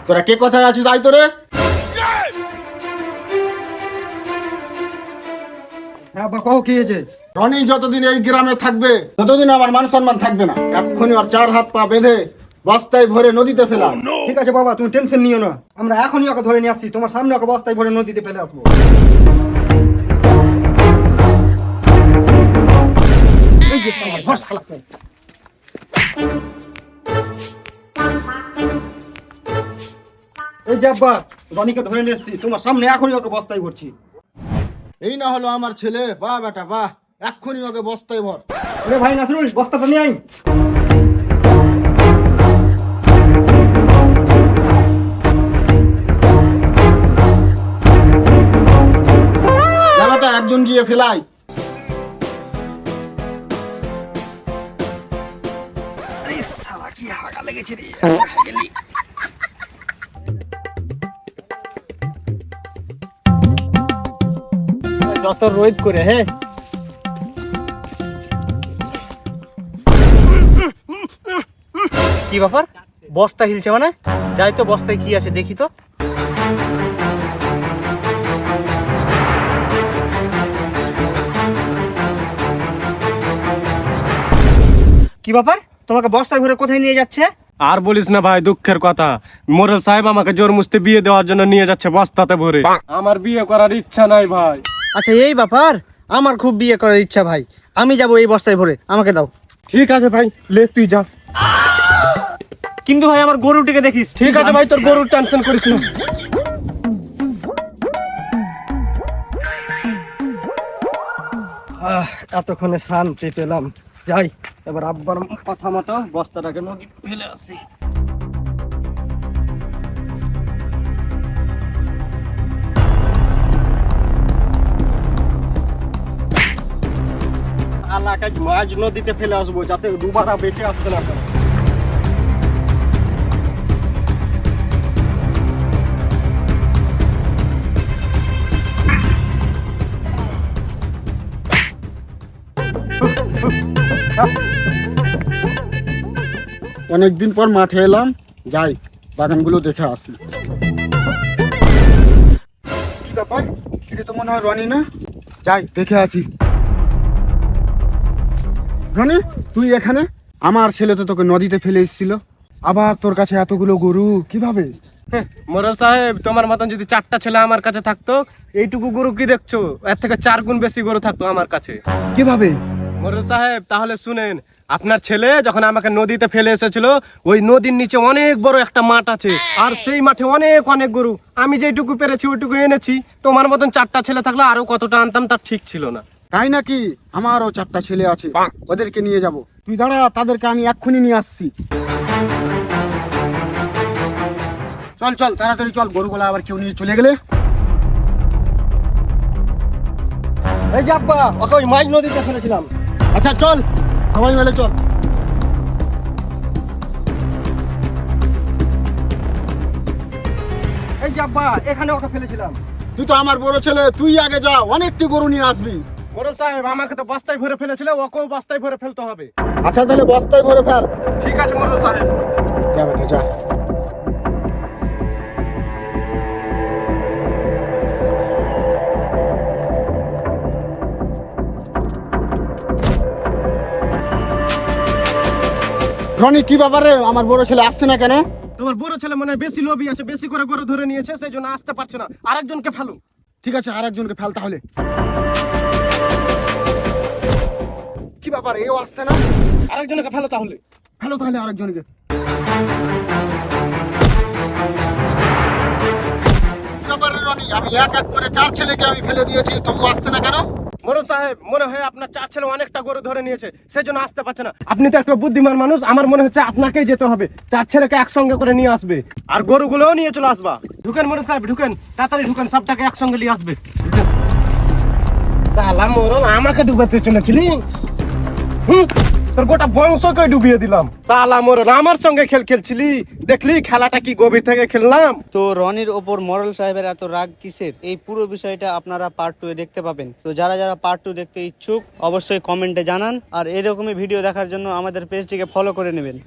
তোরা কে কোথায় আছিস তাই তোরে? হ্যাঁ বা কও কি হয়েছে? রনি যতদিন এই গ্রামে থাকবে ততদিন আমার মান সম্মান থাকবে না। এক্ষুনি ওর 4 হাত পা বেঁধে বস্তায় ভরে নদীতে ফেলা। ঠিক আছে বাবা, তুমি টেনশন নিও না, আমরা এখনই ওকে ধরে নিয়ে আসছি, তোমার সামনে ওকে বস্তায় ভরে নদীতে ফেলে আসবো। এই যে শালা, ধর শালাকে। এই যে আব্বা, রনিকে ধরে নিয়ে এসছি, তোমার সামনে এখনই ওকে বস্তায় ভরছি। এই না হলো আমার ছেলে, বাহ বেটা বাহ, এক্ষুনি ওকে বস্তায় ভর। ওরে ভাই নাসরুল, বস্তাটা নিয়ে আয়। জায়গাটা একজন গিয়ে ফেলাই। আরে শালা কি হাগা লেগেছে রে। যত রোদ করে হে। কি ব্যাপার, বস্তা হিলছে মানে? যাই তো বস্তায় কি আছে দেখি তো। কি ব্যাপার, তোমাকে বস্তায় ভরে কোথায় নিয়ে যাচ্ছে? আর বলিস না ভাই, দুঃখের কথা। মোরেল সাহেব আমাকে জোর মুস্তে বিয়ে দেওয়ার জন্য নিয়ে যাচ্ছে বস্তাতে ভরে। আমার বিয়ে করার ইচ্ছা নাই ভাই। আচ্ছা এই ব্যাপার, আমার খুব বিয়ে করার ইচ্ছা ভাই, আমি যাব এই বস্তায় ভরে, আমাকে দাও। ঠিক আছে ভাই, লে তুই যা। কিন্তু ভাই আমার গরুটিকে দেখিস। ঠিক আছে ভাই, তোর গরুর টেনশন করিস না। এতক্ষণে শান্তি পেলাম, যাই এবার আব্বার কথা মতো বস্তাটাকে নদী ফেলে আসি। এলাকায় মাছ নদীতে ফেলে আসবো যাতে দুবারা বেঁচে আসতে না পারে। অনেকদিন পর মাঠে এলাম, যাই বাগানগুলো দেখে আসি। কি ব্যাপার, এটা তো মনে হয় রনি না? যাই দেখে আসি। রনি, তুই এখানে? আমার ছেলে তো তোকে নদীতে ফেলে এসেছিল, আবার তোর কাছে এতগুলো গরু কিভাবে? মোরেল সাহেব, তোমার মতন যদি 4টা ছেলে আমার কাছে থাকতো, এইটুকু গরু কি দেখছো? এর থেকে 4 গুণ বেশি গরু থাকতো আমার কাছে। কিভাবে? মোরেল সাহেব তাহলে শুনেন, আপনার ছেলে যখন আমাকে নদীতে ফেলে এসেছিল, ওই নদীর নিচে অনেক বড় একটা মাঠ আছে, আর সেই মাঠে অনেক অনেক গরু। আমি যেটুকু পেরেছি ওইটুকু এনেছি। তোমার মতন 4টা ছেলে থাকলে আরো কতটা আনতাম, তার ঠিক ছিল না। তাই নাকি? আমারও 4টা ছেলে আছে, ওদেরকে নিয়ে যাব। তুই দাঁড়া, তাদেরকে আমি এক্ষুনি নিয়ে আসছি। চল চল তাড়াতাড়ি চল, গরুগুলা আবার কেউ নিয়ে চলে গেলে। এই যে আব্বা, ওকে ওই মাছ নদীতে ফেলেছিলাম। আচ্ছা চল, সবাই মিলে চল। এই যে আব্বা, এখানে ওকে ফেলেছিলাম। তুই তো আমার বড় ছেলে, তুই আগে যা, অনেকটি গরু নিয়ে আসবি। মোরেল সাহেব আমাকে তো বস্তায় ভরে ফেলেছিল, ওকেও বস্তায় ভরে ফেলতে হবে। আচ্ছা তাহলে বস্তায় ভরে ফেল। ঠিক আছে মোরেল সাহেব। যা বেটা যা। রনি, কি ব্যাপারে আমার বড় ছেলে আসছে না কেন? তোমার বড় ছেলে মনে হয় বেশি লোভী আছে, বেশি করে গরু ধরে নিয়েছে, সেই জন্য আসতে পারছে না। আরেকজনকে ফেলো। ঠিক আছে, আরেকজনকে ফেল তাহলে। কি ব্যাপার, এও আসছে না? আরেকজনকে ফেলো তাহলে। ফেলো তাহলে আরেকজনকে। কি ব্যাপারে রনি, আমি এক এক করে 4 ছেলেকে আমি ফেলে দিয়েছি, তবু আসছে না কেন? মোরেল সাহেব মনে হয় আপনার 4 ছেলে অনেকটা গরু ধরে নিয়েছে, সেই জন্য আসতে পারছে না। আপনি তো একটা বুদ্ধিমান মানুষ, আমার মনে হচ্ছে আপনাকেই যেতে হবে। 4 ছেলেকে একসঙ্গে করে নিয়ে আসবে, আর গরুগুলোও নিয়ে চলে আসবা। ঢুকেন মোরেল সাহেব, ঢুকেন, তাড়াতাড়ি ঢুকেন, সবটাকে একসঙ্গে নিয়ে আসবে। ঢুকেন। সালা মোরেল, আমাকে ডুবাতে চলেছিলি? তোর গোটা বংশকে ডুবিয়ে দিলাম। সালা মোরেল, আমার সঙ্গে খেলছিলি? দেখলি খেলাটা কি গভীর থেকে খেললাম। তো রনির ওপর মোরেল সাহেবের এত রাগ কিসের, এই পুরো বিষয়টা আপনারা পার্ট 2 এ দেখতে পাবেন। তো যারা যারা পার্ট 2 দেখতে ইচ্ছুক অবশ্যই কমেন্টে জানান, আর এরকমই ভিডিও দেখার জন্য আমাদের পেজটিকে ফলো করে নেবেন।